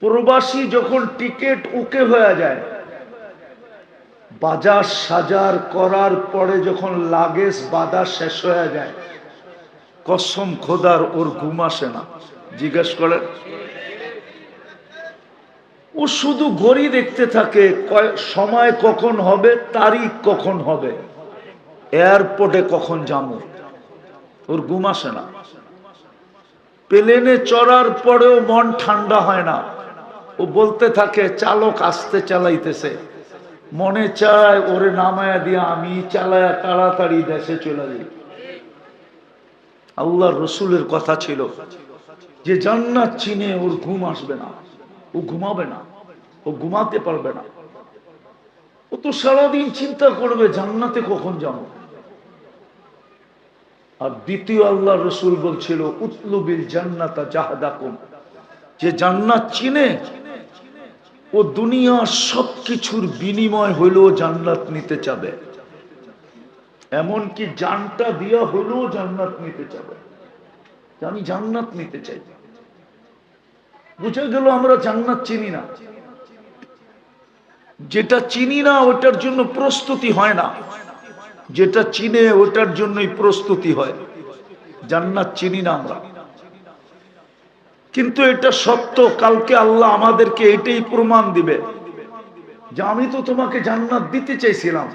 প্রবাসী যখন টিকিট ওকে হয়ে যায়, বাজার সাজার করার পরে যখন লাগেজ বাজার শেষ হয়ে যায়, কসম খোদার ওর ঘুম আসে না। জিজ্ঞেস করেন, ও শুধু ঘড়ি দেখতে থাকে, সময় কখন হবে, তারিখ কখন হবে, এয়ারপোর্টে কখন যাবো, ওর ঘুম আসে না। প্লেনে চড়ার পরেও মন ঠান্ডা হয় না, ও বলতে থাকে চালক আস্তে চালাইতেছে, মনে চায় ওরে নামায়া দিয়ে আমি চালায়া তাড়াতাড়ি দেশে চলে যাই। আল্লাহর রসুলের কথা ছিল যে জান্নাত চিনে ওর ঘুম আসবে না, ও ঘুমাবে না, ও ঘুমাতে পারবে না, ও তো সারাদিন চিন্তা করবে জান্নাতে কখন যাবো। আর দ্বিতীয় আল্লাহর রসুল বলছিল উতলুবিল জান্নাতা জাহাদাকুম, যে জান্নাত চিনে ও দুনিয়ার সবকিছুর বিনিময় হইলেও জান্নাত নিতে চাবে, এমনকি জানটা দিয়া হলেও জান্নাত নিতে চাবে। আমি জান্নাত নিতে চাই। বুঝে গেল আমরা জান্নাত চিনি না। যেটা চিনি না ওটার জন্য প্রস্তুতি হয় না, যেটা চিনে ওটার জন্যই প্রস্তুতি হয়। জান্নাত চিনি না আমরা, কিন্তু এটা সত্য। কালকে আল্লাহ আমাদেরকে এটাই প্রমাণ দিবে যে আমি তো তোমাকে জান্নাত দিতে চাইছিলাম,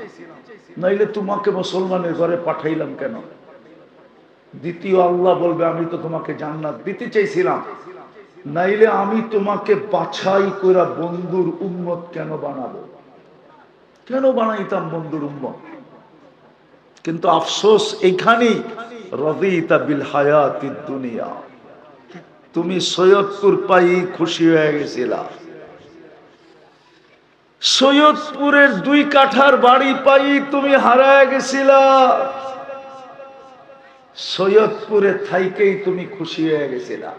নাইলে তোমাকে মুসলমানের ঘরে পাঠাইলাম কেন। দ্বিতীয় আল্লাহ বলবে আমি তো তোমাকে জান্নাত দিতে চাইছিলাম, নাইলে আমি তোমাকে বাছাই করে বন্ধুর উম্মত কেন বানাবো, কেন বানাইতাম বন্ধুর উম্মত। কিন্তু আফসোস এইখানেই, রাদিতা বিল হায়াতিদ দুনিয়া, তুমি সৈয়দপুর পাই খুশি হয়ে গেছিলা, সৈয়দপুরের 2 কাঠার বাড়ি পাই তুমি হারায় গেছিলা, সৈয়দপুরে থাইকেই তুমি খুশি হয়ে গেছিলা,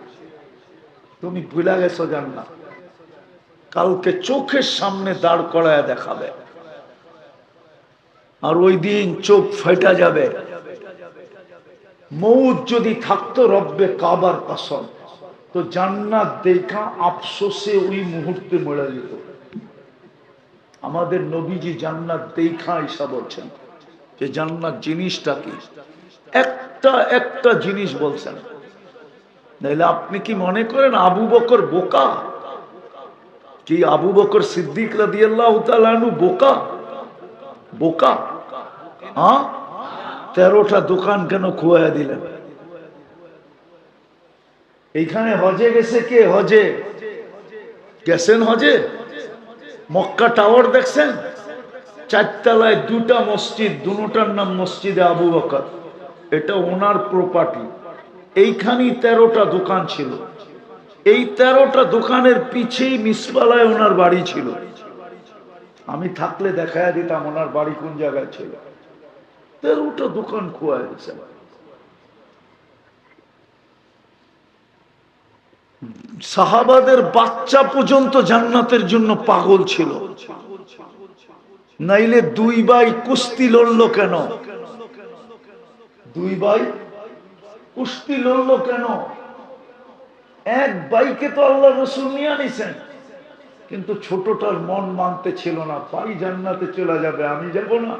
তুমি ভুলা গেছো জান্নাত। কালকে চোখের সামনে দাঁড় করায় দেখাবে, আর ওই দিন চোখ ফেটা যাবে। মৌত যদি থাকতো রব্বে কাবার কসম, তো জান্নাত দেখা আফসোসে ওই মুহূর্তে মরে যেত। আমাদের নবীজি জান্নাত দেখা ঈসা বলছেন যে জান্নাত জিনিসটা কি, একটা একটা জিনিস বলছেন। নাইলে আপনি কি মনে করেন আবু বকর বোকা? কি আবু বকর সিদ্দিক রাদিয়াল্লাহু তাআলা আনহু বোকা? বোকা? হ্যাঁ, 13টা দোকান কেন খুয়াইয়া দিলেন? এইখানে হজে গেছে কে? হজে গেছেন, হজে মক্কা টাওয়ার দেখছেন? 4 তলায় 2টা মসজিদ, দুটার নাম মসজিদে আবু বকর, এটা ওনার প্রপার্টি। এইখানেই 13টা দোকান ছিল, এই 13টা দোকানের পিছেই মিসপালায় ওনার বাড়ি ছিল। আমি থাকলে দেখায়া দিতাম ওনার বাড়ি কোন জায়গায় ছিল। 13টা দোকান খোয়া গেছে। সাহাবাদের বাচ্চা পর্যন্ত জান্নাতের জন্য পাগল ছিল, নাইলে 2 ভাই কুস্তি লড়লো কেন? 2 ভাই কুস্তি লড়লো কেন? এক ভাইকে তো আল্লাহ রাসূল নিয়ে আনিছেন, কিন্তু ছোটটার মন মানতে ছিল না, ভাই জান্নাতে চলে যাবে, আমি যাব না।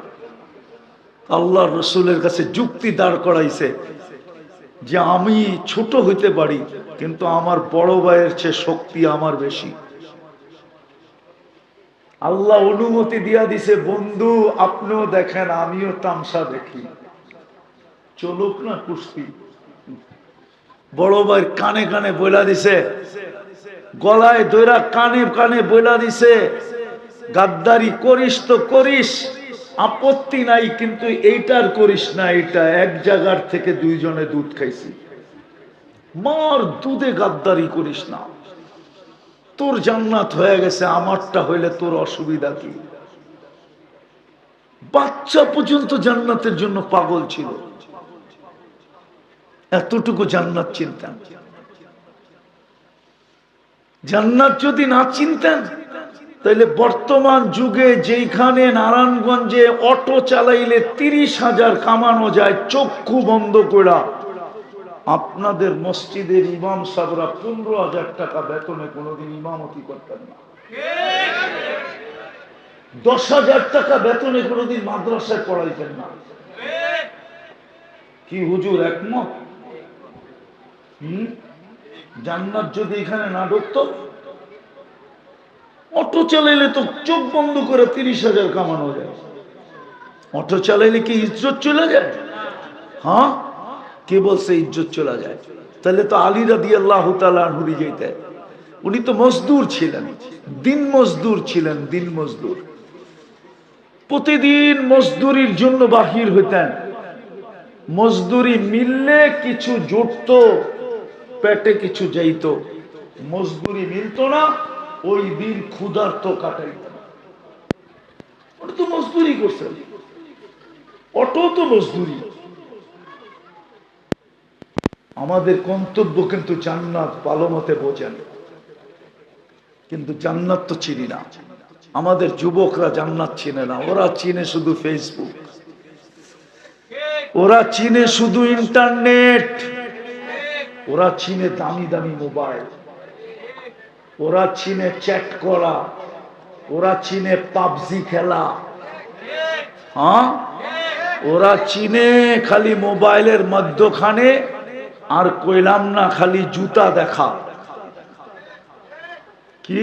আল্লাহ রসুলের কাছে যুক্তি দাঁড় করাইছে যে আমি ছোট হইতে পারি, কিন্তু আমার বড় ভাইয়ের চেয়ে শক্তি আমার বেশি। আল্লাহ অনুমতি দিয়া দিছে, বন্ধু আপনিও দেখেন আমিও তামসা দেখি, চলুক না কুস্তি। বড় ভাই কানে কানে বইলা দিছে, গলায় দইরা কানে কানে বইলা দিছে, গাদ্দারি করিস তো করিস, আপত্তি নাই, কিন্তু এইটার করিস না, এটা এক জায়গার থেকে 2 জনে দুধ খাইছি, মার দুধে গাদ্দারি করিস না, তোর জান্নাত হয়ে গেছে, আমারটা হইলে তোর অসুবিধা কি? বাচ্চা পর্যন্ত জান্নাতের জন্য পাগল ছিল, এতটুকু জান্নাত চিনতেন। জান্নাত যদি না চিনতেন তাহলে বর্তমান যুগে যেখানে নারায়ণগঞ্জে অটো চালাইলে 30,000 কামানো যায় চক্ষু বন্ধ করা, আপনাদের মসজিদের ইমাম সাহেবরা 15,000 টাকা বেতনে কোনোদিন ইমামতি করতেন না। 10,000 টাকা বেতনে কোনোদিন মাদ্রাসায় পড়াইতেন না। কি হুজুর একমত? জান্নাত যদি এখানে না ঢুকতো, অটো চালাইলে তো চোখ বন্ধ করে 30,000 কামানো যায়। অটো চালাইলে কি ইজ্জত চলে যায়? হ্যাঁ, কে বলছে ইজ্জত চলে যায়? তাহলে তো আলী রাদিয়াল্লাহু তাআলা আনহু যেতেন। উনি তো মজদুর ছিলেন, দিন মজদুর ছিলেন, দিন মজদুর। প্রতিদিন মজদুরির জন্য বাহির হইতেন। মজদুরি মিললে কিছু জুটত, পেটে কিছু যাইত। মজদুরি মিলত না, ওই দিন ক্ষুধার্ত কাটাইতেন। ওটা তো মজদুরি করছেন, অটো তো মজদুরি। আমাদের গন্তব্য কিন্তু জান্নাত, ভালো মতে বোঝেন। কিন্তু জান্নাত তো চিনি না। আমাদের যুবকরা জান্নাত চিনে না, ওরা চিনে শুধু ফেসবুক, ওরা চিনে শুধু ইন্টারনেট, ওরা চিনে দামি দামি মোবাইল, ওরা চিনে চ্যাট করা, ওরা চিনে পাবজি খেলা। হ্যাঁ, ওরা চিনে খালি মোবাইলের মধ্যখানে, আর কইলাম না খালি জুতা দেখা। কি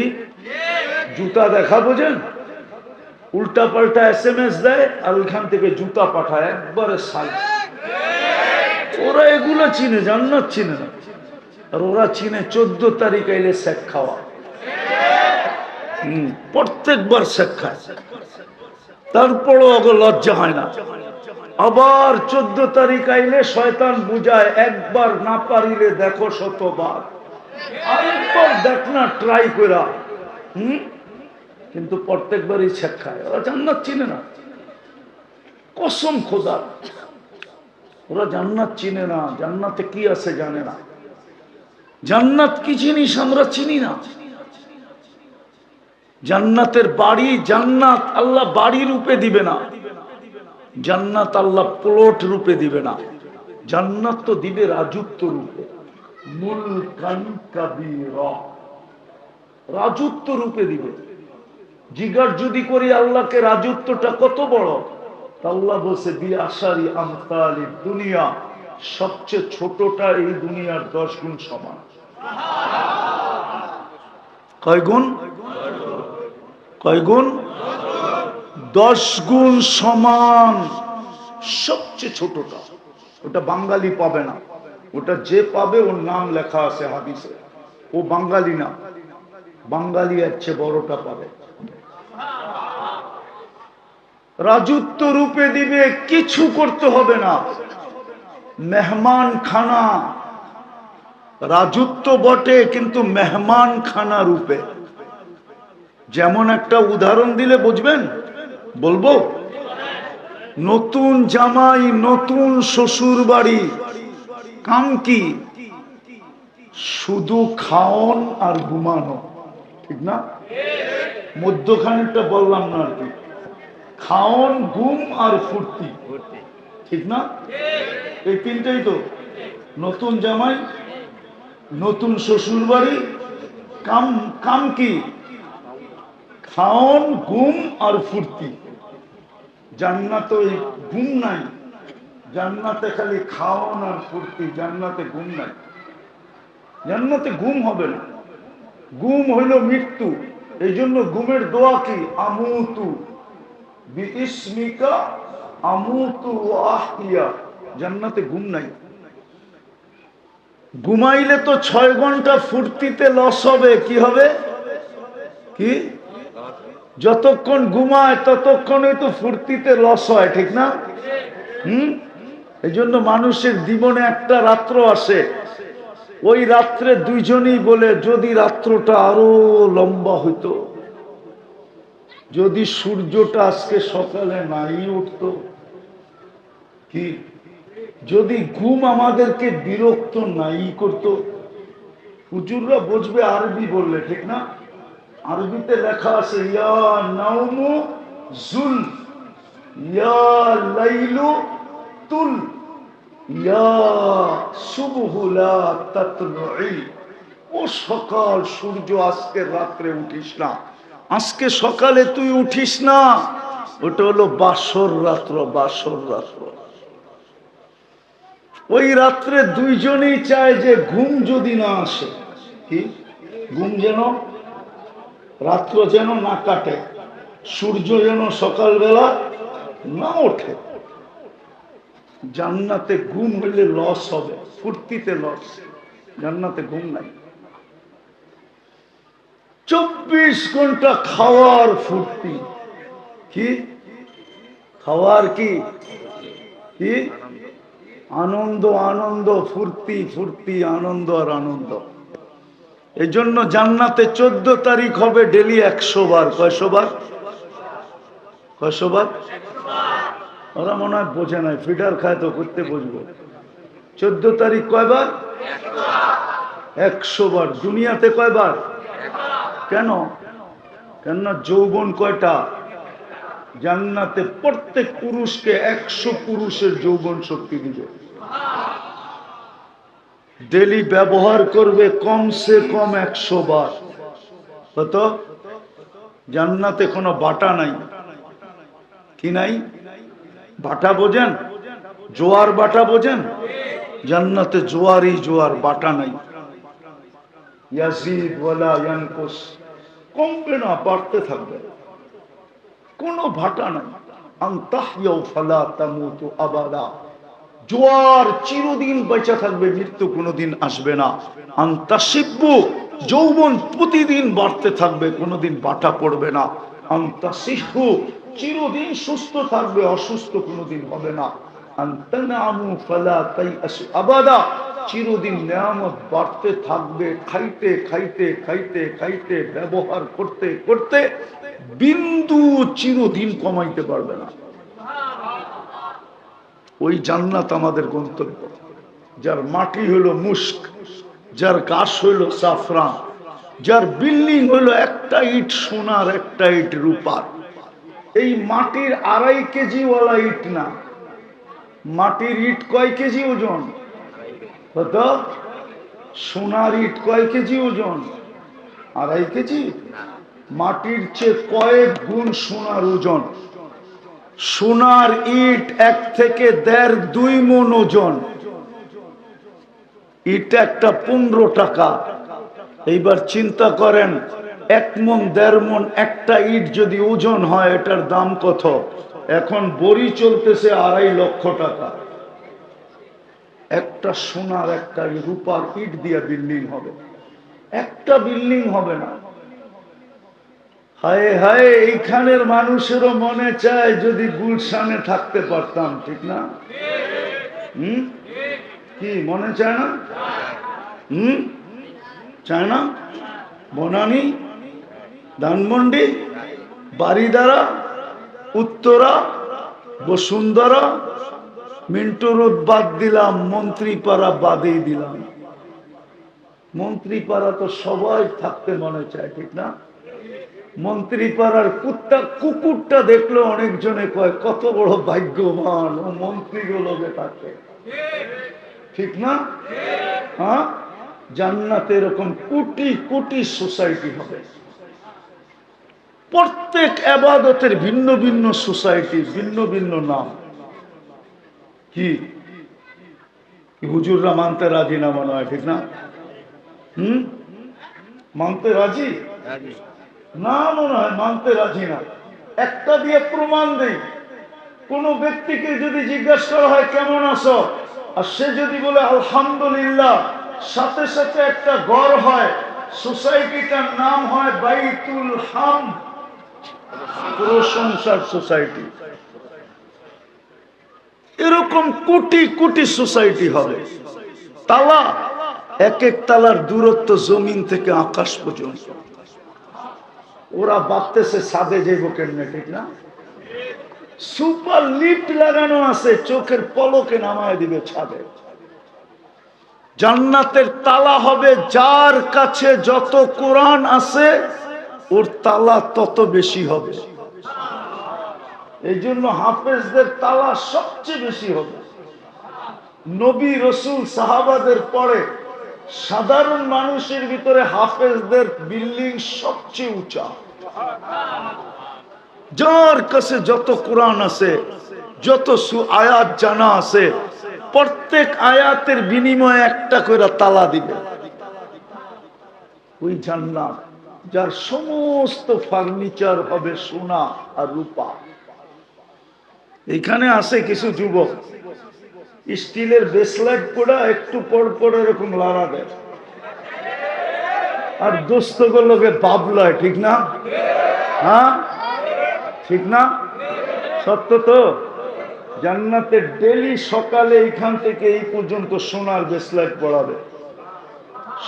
জুতা দেখা বোঝেন? উল্টা পাল্টা SMS দেয় আর ওইখান থেকে জুতা পাঠায়, একবারে সাইজ। ওরা এগুলো চিনে, জান্নাত চিনে না। আর ওরা চিনে 14 তারিখ আইলে শেখ খাওয়া। প্রত্যেকবার শেখ খায়, তারপরও ওগো লজ্জা হয় না। আবার 14 তারিখ আইলে শয়তান বুঝায়, একবার না পারিলে দেখো 100বার, আরেকবার দেখ না ট্রাই করা। কিন্তু প্রত্যেকবারই শেখ খায়। ওরা জান্নাত চিনে না, কসম খোদা, ওরা জান্নাত চিনে না। জান্নাতে কি আছে জানে না। জান্নাত কি জিনিস আমরা চিনি না। জান্নাতের বাড়ি, জান্নাত আল্লাহ বাড়ি রূপে দিবে না, জান্নাত আল্লাহ প্লট রূপে দিবে না। জান্নাত তো দিবে রাজত্ব রূপে, মুলকান কাবীরা, রাজত্ব রূপে দিবে। জিজ্ঞার যদি করি আল্লাহকে রাজত্বটা কত বড়, আল্লাহ বলছে বিআশারি আমসালি দুনিয়া, সবচেয়ে ছোটটা এই দুনিয়ার 10 গুণ সমান। কয় গুণ? কয় গুণ? 10 গুণ সমান। সবচেয়ে ছোটটা, ওটা বাঙালি পাবে না। ওটা যে পাবে ওর নাম লেখা আছে হাদিসে, ও বাঙালি না। বাঙালি এর চেয়ে বড়টা পাবে। রাজত্ব রূপে দিবে, কিছু করতে হবে না। মেহমান খানা, রাজত্ব বটে কিন্তু মেহমান খানা রূপে। যেমন একটা উদাহরণ দিলে বুঝবেন, বলবো? নতুন জামাই, নতুন শ্বশুর বাড়ি, কাম কি? শুধু খাওন আর ঘুমানো, ঠিক না? মধ্যখানেরটা বললাম না আর কি, খাওন, ঘুম আর ফুর্তি, ঠিক না? এই তিনটাই তো। নতুন জামাই, নতুন শ্বশুর বাড়ি, কাম। কাম কি? খাওন, ঘুম আর ফুর্তি। জান্নাতে ওই ঘুম নাই, জান্নাতে খালি খাওন আর ফুর্তি, জান্নাতে ঘুম নাই। জান্নাতে ঘুম হবে না, ঘুম হইল মৃত্যু। এই জন্য ঘুমের দোয়া কি? আমুতু বিইসমিকা আমুতু ওয়াহইয়া। জান্নাতে ঘুম নাই। ঘুমাইলে তো 6 ঘন্টা ফুর্তিতে লস হবে। কি হবে? কি? যতক্ষণ ঘুমায় ততক্ষণই তো ফুর্তিতে লস হয়, ঠিক না? এই জন্য মানুষের জীবনে একটা রাত্র আসে, ওই রাত্রে দুইজনই বলে যদি রাত্রটা আরো লম্বা হইতো, যদি সূর্যটা আজকে সকালে নাই উঠতো, কি যদি ঘুম আমাদেরকে বিরক্ত নাই করতো। হুজুররা বুঝবে আরবি বললে, ঠিক না? আরবিতে লেখা আছে ইয়া নাউমু জুল, ইয়া লাইলু তুল। ইয়া সুবহু লা তাতলুই, ও সকাল সূর্য আজকে রাত্রে উঠিস না, আজকে সকালে তুই উঠিস না, ওটা হলো বাসর রাত্র, বাসর রাত্র। ওই রাত্রে দুইজনেই চায় যে ঘুম যদি না আসে, কি ঘুম যেন রাত্র যেন না কাটে, সূর্য যেন সকালবেলা না ওঠে। জান্নাতে ঘুম হইলে লস হবে, ফুর্তিতে লস, জান্নাতে ঘুম নাই। 24 ঘন্টা খাওয়ার ফুর্তি, কি খাওয়ার কি কি আনন্দ, আনন্দ, ফুর্তি, ফুর্তি, আনন্দ আর আনন্দ। এই জন্য জান্নাতে 14 তারিখ হবে ডেলি 100 বার। কয়শো বার? কয়শো বার? ওরা মনে হয় বোঝে নাই, ফিডার খায় তো করতে বুঝবো। 14 তারিখ কয়বার? 100 বার। দুনিয়াতে কয়বার? কেন? কেননা যৌবন কয়টা? জান্নাতে প্রত্যেক পুরুষকে 100 পুরুষের যৌবন শক্তি দিবে। ডেলি ব্যবহার করবে কমসে কম 100 বার। কত? জান্নাতে কোনো বাটা নাই। কি নাই? বাটা বোঝেন? জোয়ার বাটা বোঝেন? জান্নাতে জোয়ারই জোয়ার, বাটা নাই। ইয়াজিদ ওয়ালা ইয়ানকুস, কমবে না, বাড়তে থাকবে, কোনো ভাটা নাই। আনতাহইয়াউ ফালা তামুতু আবাদা, জোয়ার চিরদিন বেঁচে থাকবে, মৃত্যু কোনোদিন আসবে না। আনতাশিব্বু, যৌবন প্রতিদিন বাড়তে থাকবে, কোনোদিন বাটা পড়বে না। আনতাসিহু, চিরদিন সুস্থ থাকবে, অসুস্থ কোনোদিন হবে না। আনতানামু ফালা তাইআসু আবাদা, চিরদিন নিয়ামত বাড়তে থাকবে, খাইতে খাইতে খাইতে খাইতে, ব্যবহার করতে করতে বিন্দু চিরদিন কমাইতে পারবে না। ওই জান্নাত আমাদের গন্তব্য, যার মাটি হইল মুস্ক, যার গাছ হইল সাফরান, যার বিল্ডিং হইল একটা ইট সোনার, একটা ইট রূপার। এই মাটির 2.5 কেজি ওয়ালা ইট না, মাটির ইট কয় কেজি ওজন? কত? সোনার ইট কয় কেজি ওজন? 2.5 কেজি। মাটির চেয়ে কয়েক গুণ সোনার ওজন। সোনার ইট 1 থেকে 1.5-2 মণ ওজন। ইট একটা 15 টাকা। এইবার চিন্তা করেন, 1 মণ 1.5 মণ একটা ইট যদি ওজন হয়, এটার দাম কত? এখন বড়ি চলতেছে 2.5 লক্ষ টাকা। একটা সোনার, একটা রূপার ইট দিয়া বিল্ডিং হবে, একটা বিল্ডিং হবে না। হায় হায়, এইখানের মানুষেরও মনে চায় যদি গুলশানে থাকতে পারতাম, ঠিক না? কি মনে চায় না? চায় না? বনানী, ধানমন্ডি, বারিধারা, উত্তরা, বসুন্ধরা, মিন্টু রোড বাদ দিলাম, মন্ত্রীপাড়া বাদেই দিলাম। মন্ত্রীপাড়া তো সবাই থাকতে মনে চায়, ঠিক না? মন্ত্রীপাড়ার কুকুরটা দেখলো অনেকজনে কয় কত বড় ভাগ্যবান ও মন্ত্রীগুলোকে থাকে, ঠিক না? হ্যাঁ, জান্নাতে এরকম কোটি কোটি সোসাইটি হবে। প্রত্যেক ইবাদতের ভিন্ন ভিন্ন সোসাইটি, ভিন্ন ভিন্ন নাম। কি হুজুররা মানতে রাজি না মনে হয়, ঠিক না? মানতে রাজি না মনে হয়, মানতে রাজি না। একটা দিয়ে প্রমাণ দেই, কোন ব্যক্তিকে যদি জিজ্ঞাসা করা হয় কেমন আছো, আর সে যদি বলে আলহামদুলিল্লাহ, সাথে সাথে একটা ঘর হয়, সোসাইটিটার নাম হয় বাইতুল হামদ, প্রশংসার সোসাইটি। এরকম কোটি কোটি সোসাইটি হবে। তালা, এক এক তালার দূরত্ব জমিন থেকে আকাশ পর্যন্ত। ওরা ভাবতেছে ছাদে যাইব কেমনে, ঠিক না? সুপার লিফট লাগানো আছে, চোখের পলকে নামায় দিবে ছাদে। জান্নাতের তালা হবে, যার কাছে যত কোরআন আছে ওর তালা তত বেশি হবে। এই জন্য হাফেজদের তালা সবচেয়ে বেশি হবে। নবী রসুল সাহাবাদের পরে সাধারণ মানুষের ভিতরে হাফেজদের বিল্ডিং সবচেয়ে উঁচা। যার কাছে যত কোরআন আছে, যত আয়াত জানা আছে, প্রত্যেক আয়াতের বিনিময়ে একটা করে তালা দিবে। ওই জান্নাত যার সমস্ত ফার্নিচার হবে সোনা আর রূপা। এখানে আছে কিছু যুবক স্টিলের ব্রেসলেট পড়া একটু পর পর এরকম লড়া দেয়, আর দোস্তগুলোকে বাবলায়, ঠিক না? হ্যাঁ ঠিক না? সত্য তো? জান্নাতে ডেলি সকালে এইখান থেকে এই পর্যন্ত সোনার ব্রেসলেট পড়াবে,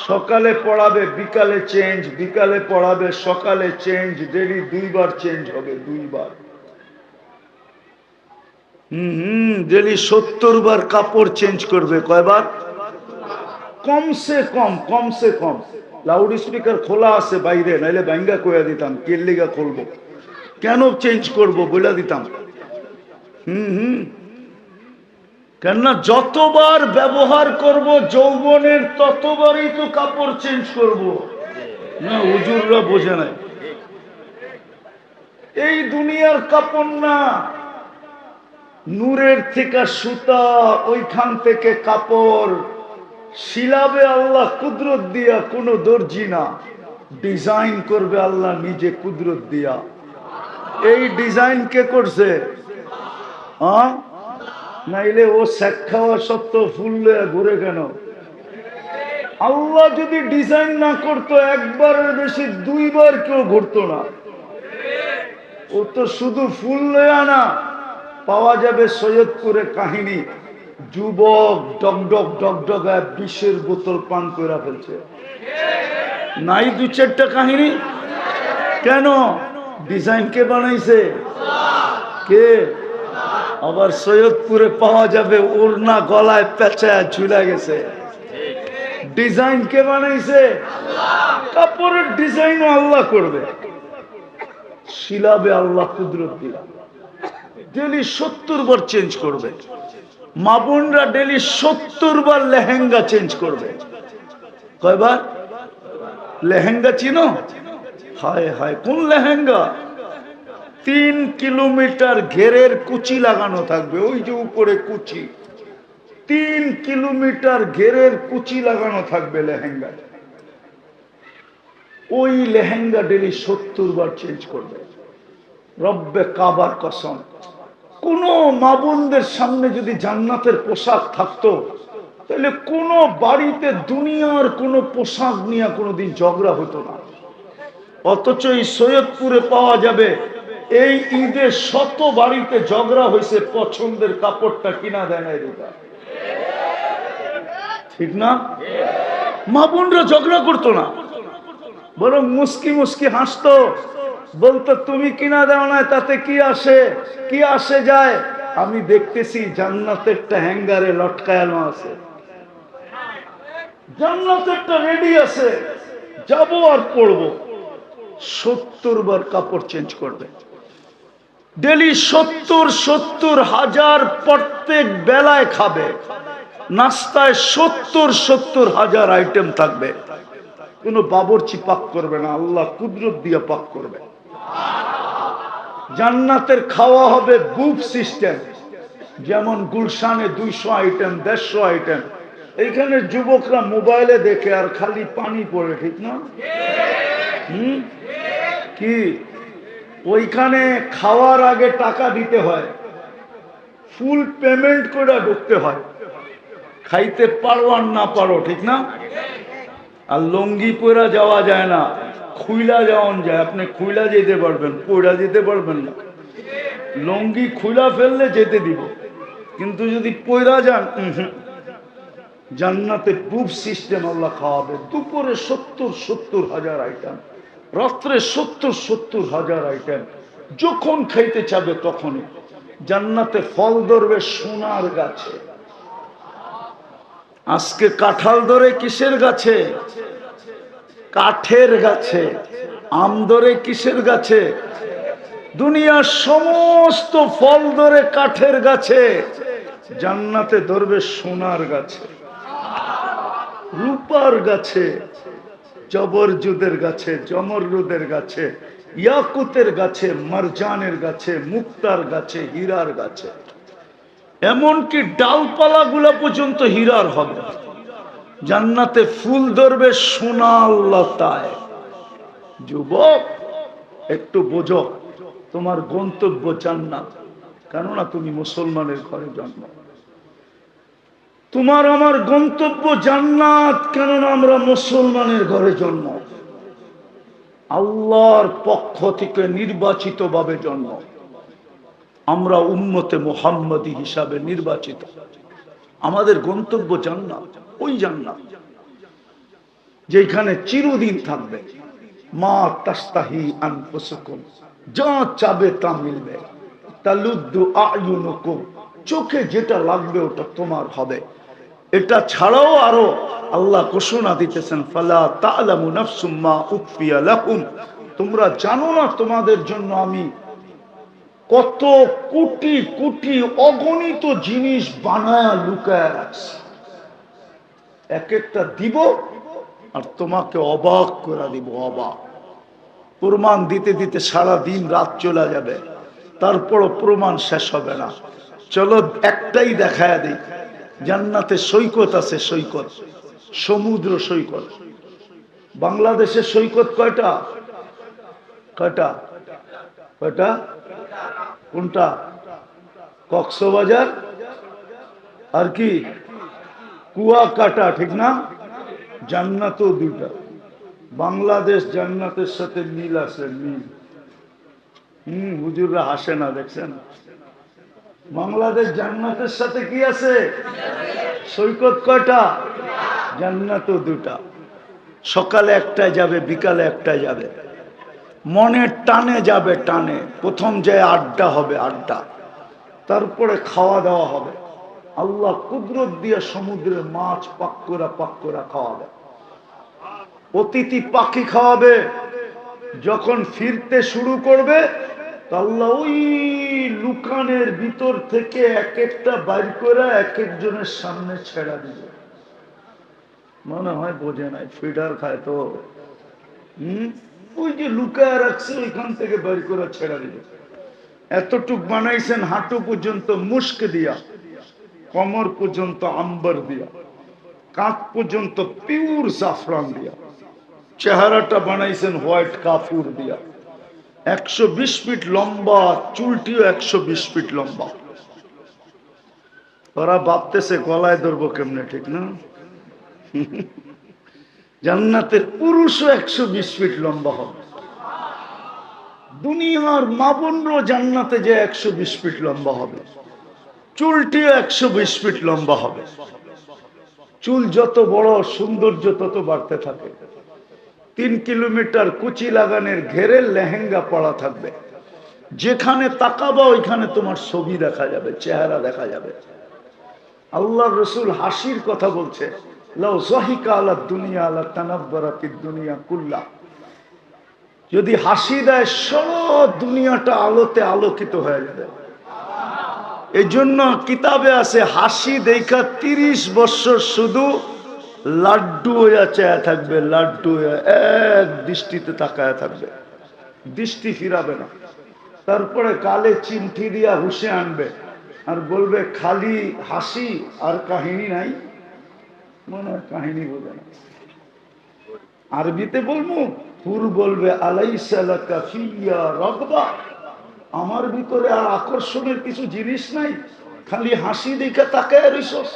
সকালে পড়াবে, বিকালে চেঞ্জ, বিকালে পড়াবে, সকালে চেঞ্জ, ডেলি দুইবার চেঞ্জ হবে, দুইবার। ডেলি 70 বার কাপড় চেঞ্জ করবে। কয়বার? কমসে কম, কমসে কম। লাউড স্পিকার খোলা আছে বাইরে, নাইলে ব্যাঙ্গা কইয়া দিতাম কেল্লিগা খুলবো, কেন চেঞ্জ করব বলে দিতাম। কেননা যতবার ব্যবহার করব যৌবনের ততবারই তো কাপড় চেঞ্জ করব। না, হুজুররা বোঝে নাই। এই দুনিয়ার কাপড় না, নূরের থেকে সুতা, ওইখান থেকে কাপড় শিলাবে আল্লাহ কুদরত দিয়া, কোনো দর্জি না, ডিজাইন করবে আল্লাহ নিজে কুদরত দিয়া। এই ডিজাইন কে করছে? নাইলে ও শেখ খাওয়া সত্ত্বেও ফুল ঘুরে কেন? আল্লাহ যদি ডিজাইন না করতো একবারের বেশি দুইবার কেউ ঘুরতো না। ও তো শুধু ফুল লয়া না, পাওয়া যাবে সৈয়দপুরে কাহিনী, যুবক ডগডগ ডগডগায় বিষের বোতল পান করে ফেলছে। নাই 2-4টা কাহিনী? কেন? ডিজাইন কে বানাইছে? কে? আবার সৈয়দপুরে পাওয়া যাবে ওড়না গলায় পেঁচায় ঝুলে গেছে। ডিজাইন কে বানাইছে? কাপড়ের ডিজাইনও আল্লাহ করবে, শিলাবে আল্লাহ কুদরত দিয়া। ডেলি 70 বার চেঞ্জ করবে। মা বোনরা ডেলি 70 বার লেহেঙ্গা চেঞ্জ করবে। কয়বার? লেহেঙ্গা চিনো? হায় হায়, কোন লেহেঙ্গা? 3 কিলোমিটার ঘেরের কুচি লাগানো থাকবে, ওই যে উপরে কুচি, 3 কিলোমিটার ঘেরের কুচি লাগানো থাকবে লেহেঙ্গা। ওই লেহেঙ্গা ডেলি 70 বার চেঞ্জ করবে। রব্বে কাবার কসম, কোন মা বোনদের সামনে যদি জান্নাতের পোশাক থাকতো, তাহলে কোন বাড়িতে দুনিয়ার কোন পোশাক নিয়ে কোনোদিন ঝগড়া হতো না। অথচ এই সৈয়দপুরে পাওয়া যাবে এই ঈদে শত বাড়িতে ঝগড়া হয়েছে পছন্দের কাপড়টা কিনা দেয় না, এটা ঠিক না? মা বোনরা ঝগড়া করতো না, বরং মুস্কি মুস্কি হাসতো, বলতো তুমি কিনা দাও না, তাতে কি আসে, কি আসে যায়? আমি দেখতেছি জান্নাতেরটা হ্যাঙ্গারে লটকায়ানো আছে, জান্নাতেরটা রেডি আছে, যাবো আর পড়বো। 70 বার কাপড় চেঞ্জ করবে ডেলি, 70 হাজার প্রত্যেক বেলায় খাবে। নাস্তায় 70 হাজার আইটেম থাকবে। কোনো বাবুর্চি পাক করবে না, আল্লাহ কুদরত দিয়ে পাক করবে। জান্নাতের খাওয়া হবে বুফ সিস্টেম, যেমন গুলশানে 200 আইটেম, 150 আইটেম। এইখানে যুবকরা মোবাইলে দেখে আর খালি পানি পড়ে, ঠিক না? কি ওইখানে খাওয়ার আগে টাকা দিতে হয়, ফুল পেমেন্ট করে ঢুকতে হয়, খাইতে পারো আর না পারো, ঠিক না? আর লঙ্গি পরা যাওয়া যায় না, খুইলা যাওয়ান যায়। আপনি খুইলা যেতে পারবেন, পয়রা যেতে পারবেন না। লঙ্গি খুইলা ফেললে যেতে দিব, কিন্তু যদি পয়রা যান, জান্নাতে বুফ সিস্টেম আল্লাহ খাওয়াবে। দুপুরে 70 হাজার আইটেম, রাত্রে 70 হাজার আইটেম। যখন খাইতে চাবে তখনই। জান্নাতে ফল ধরবে সোনার গাছে। আজকে কাঁঠাল ধরে কিসের গাছে? কাঠের গাছে। আম ধরে কিসের গাছে? দুনিয়ার সমস্ত ফল ধরে কাঠের গাছে। জান্নাতে ধরবে সোনার গাছে, রূপার গাছে, জবরজুদের গাছে, জমরুদের গাছে, ইয়াকুতের গাছে, মারজানের গাছে, মুক্তার গাছে, হীরার গাছে, এমনকি ডালপালা গুলা পর্যন্ত হীরার হবে। জান্নাতে ফুল ধরবে সোনার লতায়। যুবক, একটু বোঝো, তোমার গন্তব্য জান্নাত, কেননা তুমি মুসলমানের ঘরে জন্ম। তোমার আমার গন্তব্য জান্নাত, কেননা আমরা মুসলমানের ঘরে জন্ম। আল্লাহর পক্ষ থেকে নির্বাচিত ভাবে জন্ম। আমরা উম্মতে মুহাম্মদী হিসাবে নির্বাচিত। আমাদের গন্তব্য জান্নাত, ওই জান্নাত যেখানে চিরদিন থাকবে। মা তাস্তাহি আনফুসুকুম, যা চাবে তা মিলবে। তালুদ্দু আয়ুনুকুম, চোখে যেটা লাগবে ওটা তোমার হবে। এটা ছাড়াও আরো আল্লাহ ঘোষণা দিতেছেন, ফালা তা'লামু নাফসুম মা উখফিয়া লাকুম, তোমরা জানো না তোমাদের জন্য আমি কত কোটি কোটি অগণিত জিনিস বানায়া লুকায়া রাখছি। এক একটা দিব আর তোমাকে অবাক করে দিব, অবাক। প্রমাণ দিতে দিতে সারা দিন রাত চলে যাবে, তারপরও প্রমাণ শেষ হবে না। চলো একটাই দেখায় দিই। জান্নাতে সৈকত আছে, সৈকত, সমুদ্র সৈকত। বাংলাদেশের সৈকত কয়টা? কয়টা? কয়টা? কোনটা? কক্সবাজার আর কি কুয়াকাটা, ঠিক না? জান্নাতও দুইটা। বাংলাদেশ জান্নাতের সাথে মিল আছে, মিল। হুজুররা হাসে না, দেখছেন? বাংলাদেশ জান্নাতের সাথে কি আছে? সৈকত কয়টা? জান্নাতও দুটা। সকালে একটায় যাবে, বিকালে একটায় যাবে। মনের টানে যাবে, টানে। প্রথম যে আড্ডা হবে, আড্ডা, তারপরে খাওয়া দাওয়া হবে। আল্লাহ কুদরত দিয়ে সমুদ্রে মাছ পাক করে খাওয়াবে। অতিথি পাখি খাওয়াবে। যখন ফিরতে শুরু করবে, আল্লাহ ওই লুকানের ভিতর থেকে এক একটা বাইর করে এক একজনের সামনে ছেড়া দিবে। মনে হয় বোঝে নাই, ফিডার খায় তো। ওই যে লুকায় রাখছে ওইখান থেকে বাইর করে ছেড়া দিবে। এতটুক বানাইছেন হাঁটু পর্যন্ত মুস্ক দিয়া, কমর পর্যন্ত আম্বার দিয়া, কাঁধ পর্যন্ত পিওর জাফরান দিয়া, চেহারাটা বানাইছেন হোয়াইট কাফুর দিয়া। 120 ফিট লম্বা, চুলটিও 120 ফিট লম্বা। ওরা ভাবতেছে গলায় ধরবো কেমনে, ঠিক না? জান্নাতের পুরুষও 120 ফিট লম্বা হবে। দুনিয়ার মা বোনরাও জান্নাতে যে 120 ফিট লম্বা হবে। চুলটিও 120 ফিট লম্বা হবে। চুল যত বড়, সৌন্দর্য তত বাড়তে থাকে। 3 কিলোমিটার কুচি লাগানের ঘেরে লেহেঙ্গা পরা থাকবে। যেখানে তাকাবা ওইখানে তোমার ছবি দেখা যাবে, চেহারা দেখা যাবে। আল্লাহ রসুল হাসির কথা বলছে, লাউ যাহিকা আলা দুনিয়া লা তানাব্বারাতিদ দুনিয়া কুল্লা। যদি হাসি দেয়, সব দুনিয়াটা আলোতে আলোকিত হয়ে যাবে। এই জন্য কিতাবে আছে, হাসি দেখা 30 বছর শুধু লাড্ডু হইয়া চেয়ে থাকবে, লাড্ডু হইয়া এক দৃষ্টিতে তাকায় থাকবে, দৃষ্টি ফিরাবে না। তারপরে কালে চিমটি দিয়া হুশে আনবে আর বলবে, খালি হাসি আর কাহিনী নাই। মনে হয় কাহিনী বোঝে না। আরবিতে বলবো, হুর বলবে, আলাইসা লাকা ফিয়া রাগবা, আমার ভিতরে আর আকর্ষণের কিছু জিনিস নাই, খালি হাসি দেখে তাকায় রইছস।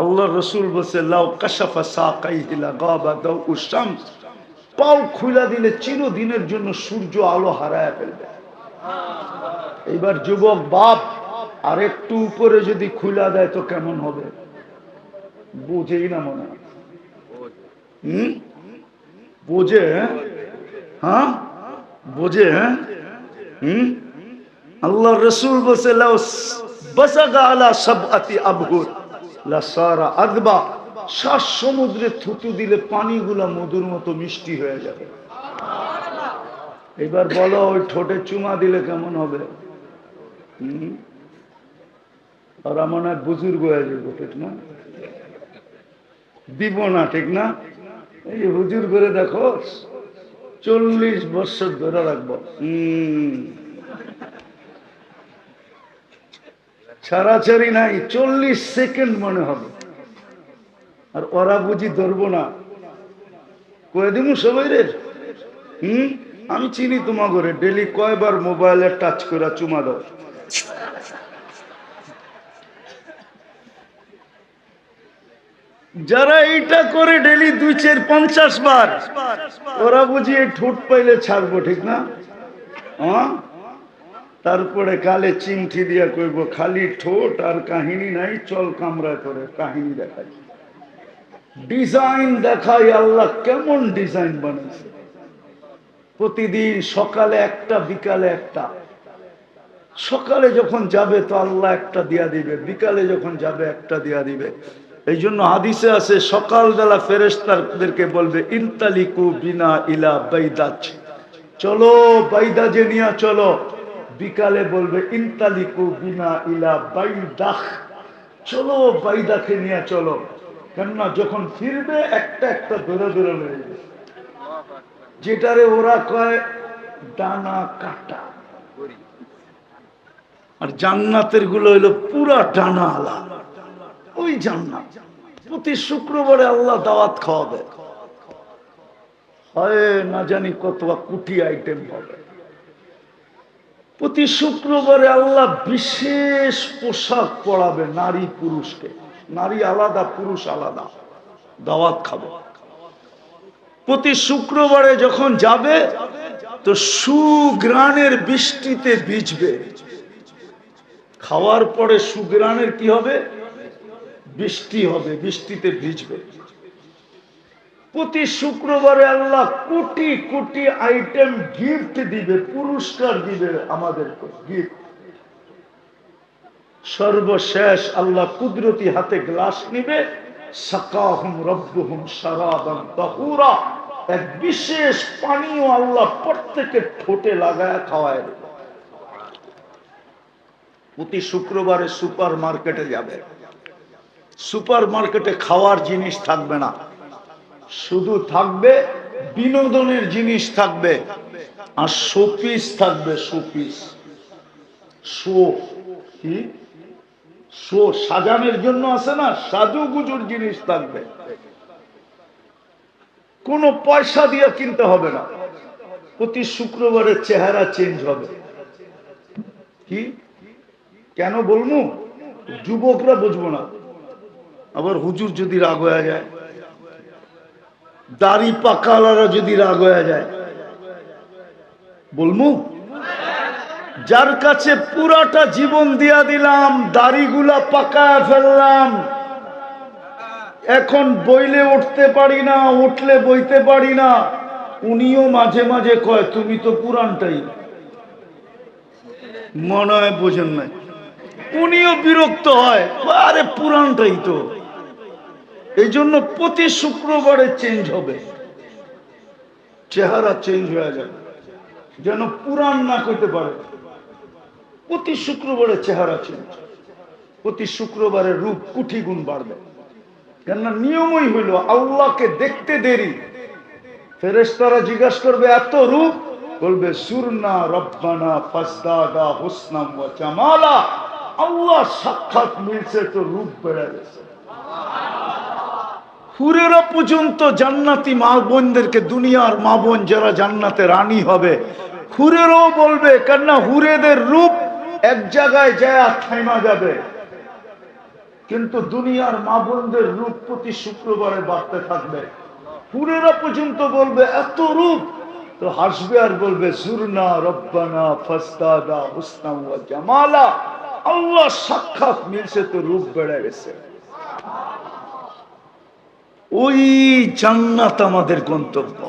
আল্লাহ রসুল বলছে, লাউ কাশাফা সাকাইহি লাগাবা দাউ শামস, পাও খুলা দিলে চিরদিনের জন্য সূর্য আলো হারায় ফেলবে। এইবার যুবক বাপ, আর একটু উপরে যদি খুলা দেয় তো কেমন হবে? বুঝেই না মনে হয়। বোঝে? হ্যাঁ বোঝে। আল্লাহ রসুল বলছে, লাউ বাসাগা আলা সাবআতি আবহুর লা সারা আদবা, 7 সমুদ্রে থুতু দিলে পানিগুলা মধুর মতো মিষ্টি হয়ে যাবে। এবার বলো, ওই ঠোঁটে চুমা দিলে কেমন হবে? ওরা মনে হয় বুজুর্গ হয়ে যাবো, ঠিক না? দিব না, ঠিক না? এই হুজুর করে দেখো 40 বছর ধরে রাখবো, ছাড়াছাড়ি নাই, 40 সেকেন্ড মনে হবে। আর ওরা বুঝি ধরবো না, কয়ে দিব সবাই রে। আমি চিনি তোমা করে, ডেলি কয়বার মোবাইলে টাচ করে চুমা দাও। যারা এইটা করে ডেলি 2, 4, 50 বার, ওরা বুঝি এই ঠোঁট পাইলে ছাড়বো, ঠিক না? তারপরে গালে চিমঠি দিয়া কইব খালি ঠোঁট আর কাহিনী নাই, চল কামরা করে কাহিনী দেখাই, ডিজাইন দেখাই। আল্লাহ কেমন ডিজাইন বানাইছে! প্রতিদিন সকালে একটা, বিকালে একটা। সকালে যখন যাবে তো আল্লাহ একটা দিয়া দিবে, বিকালে যখন যাবে একটা দিয়া দিবে। এই জন্য হাদিসে আছে সকালবেলা ফেরেশতাদেরকে বলবে ইনতালিকু বিনা ইলা বাইদাজ, চলো বাইদাজে নিয়ে চলো। বিকালে বলবে ইনতালিকু বিনা ইলা বাইদাখ, চলো বাইদাকে নিয়ে চলো। কেননা যখন ফিরবে একটা একটা ধরে ধরে লয়ে যাবে, যেটারে ওরা কয় ডানা কাটা। আর জান্নাতের গুলো হইলো পুরা ডানা আলা, ওই জান্নাত। প্রতি শুক্রবারে আল্লাহ দাওয়াত খাওয়াবে, হয় না জানি কত কোটি আইটেম হবে। প্রতি শুক্রবারে আল্লাহ বিশেষ পোশাক পরাবে নারী পুরুষকে, নারী আলাদা পুরুষ আলাদা, দাওয়াত খাবে। প্রতি শুক্রবারে যখন যাবে তো সুগ্রাণের বৃষ্টিতে ভিজবে। খাওয়ার পরে সুগ্রাণের কি হবে? বৃষ্টি হবে, বৃষ্টিতে ভিজবে। প্রতি শুক্রবারে আল্লাহ কোটি কোটি আইটেম গিফট দিবে, পুরস্কার দিবে আমাদেরকে গিফট। সর্বশেষ আল্লাহ কুদরতি হাতে গ্লাস নিবে, সাকাহুম রব্বুহুম শারাবান তাহুরা, এক বিশেষ পানীয় আল্লাহ প্রত্যেকের ঠোঁটে লাগায় খাওয়ায় দেবে। প্রতি শুক্রবারে সুপার মার্কেটে যাবে, সুপার মার্কেটে খাওয়ার জিনিস থাকবে না, শুধু থাকবে বিনোদনের জিনিস থাকবে, আর শোপিস থাকবে। শোপিস, শো কি? শো সাজানোর জন্য আছে না, সাজুগুজুর জিনিস থাকবে। কোনো পয়সা দিয়ে কিনতে হবে না। প্রতি শুক্রবারে চেহারা চেঞ্জ হবে। কি কেন বলবো? যুবকরা বুঝবো না, আবার হুজুর যদি রাগ হয়ে যায়, দাড়ি পাকালারা যদি রাগ হয়ে যায়, বলবো? যার কাছে পুরাটা জীবন দিয়া দিলাম, দাড়িগুলা পাকায় ফেললাম, এখন বইলে উঠতে পারি না, উঠলে বইতে পারি না, উনিও মাঝে মাঝে কয় তুমি তো পুরানটাই। মনে হয় বোঝেন নাই, উনিও বিরক্ত হয়, আরে পুরানটাই তো। এই জন্য প্রতি শুক্রবারে চেঞ্জ হবে, চেহারা চেঞ্জ হয়ে যাবে, যেন পুরান না করতে পারে। প্রতি শুক্রবারে চেহারা চেঞ্জ, প্রতি শুক্রবারে রূপ কোটি গুণ বাড়বে। কেননা নিয়মই হইল আল্লাহকে দেখতে দেরি। ফেরেশতারা জিজ্ঞাসা করবে এত রূপ, বলবে সুরনা রব্বানা ফাজদাদা হুসনাম ওয়া জামালা, আল্লাহ সাক্ষাৎ মিলছে তো রূপ বেড়ে গেছে। হুরেরা পর্যন্ত জান্নাতি মা বোনদেরকে, দুনিয়ার মা বোন যারা জান্নাতে রানী হবে, হুরেরাও বলবে, কেননা হুরেদের রূপ এক জায়গায় যায় থাইমা যাবে, কিন্তু দুনিয়ার মা বোনদের রূপ প্রতি শুক্রবারে বাড়তে থাকবে। হুরেরা পর্যন্ত বলবে এত রূপ, তো হাসবে আর বলবে সুরনা রব্বানা ফাজদাদা হুসনাম ওয়া জামালা, আল্লাহ সাক্ষাৎ মিলছে তো রূপ বেড়ে গেছে। ওই জান্নাত আমাদের গন্তব্য,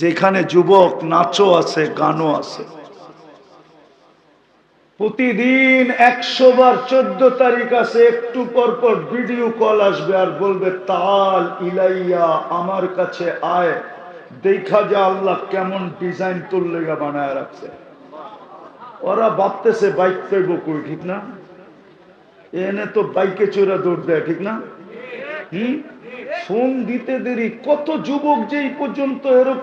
যেখানে যুবক নাচও আছে, গানও আছে। প্রতিদিন 100 বার 14 তারিখ আছে, একটু পর পর ভিডিও কল আসবে আর বলবে তাল ইলাইয়া, আমার কাছে আয়, দেখা যা আল্লাহ কেমন ডিজাইন তোর লেগা বানায় রাখছে। ওরা ভাবতেছে বাইক পাইব কই, ঠিক না? এনে তো বাইকে চড়া দৌড় দেয়, ঠিক না? ফোন দিতে দেরি, কত যুবক যে এই পর্যন্ত এরকম